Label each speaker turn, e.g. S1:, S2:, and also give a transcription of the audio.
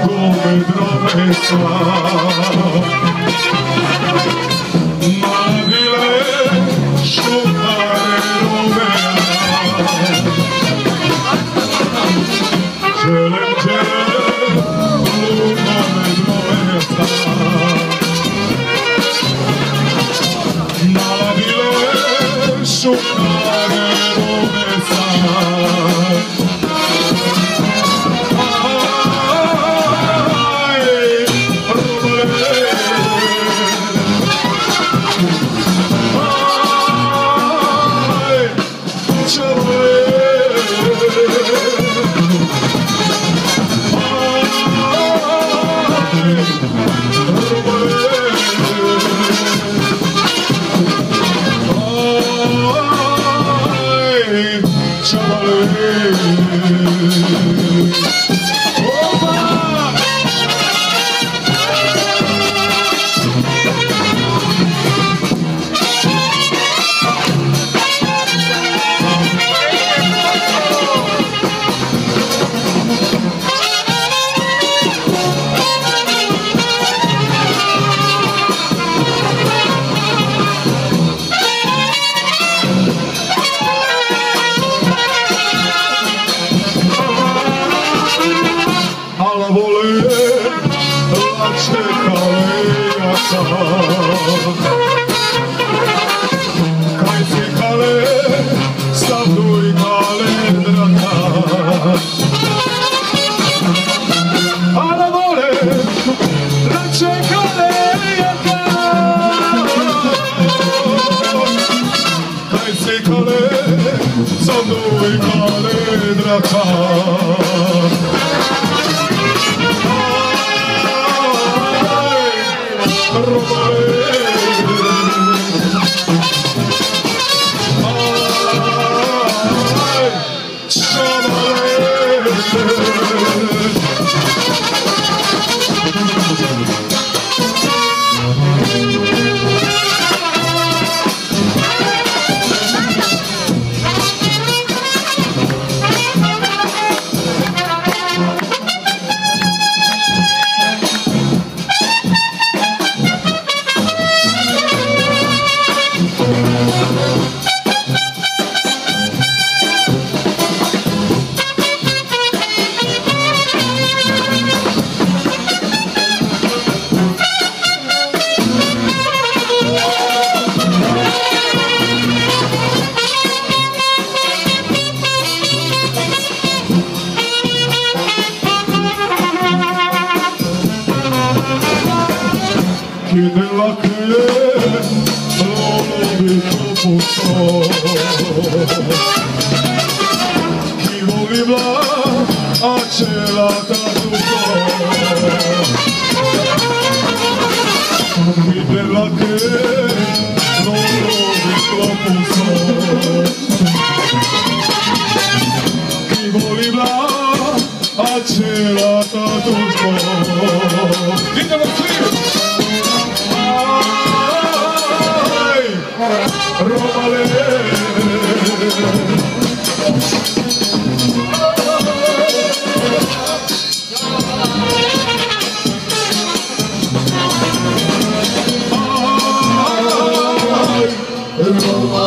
S1: lungometrove sa. Navile šutare Romea, želem te lungometrove sa. Navile šutare Romea sa. Kaj si kale, stavduj kale draka. A na vole, rače kale jaka. Kaj si kale, stavduj kale draka. Chiedela che non mi troppo so. Chi voleva a celata tutto. Chiedela che non mi troppo so. Chi voleva a celata tutto. Ditelo qui! Róbale. Ay, róbale.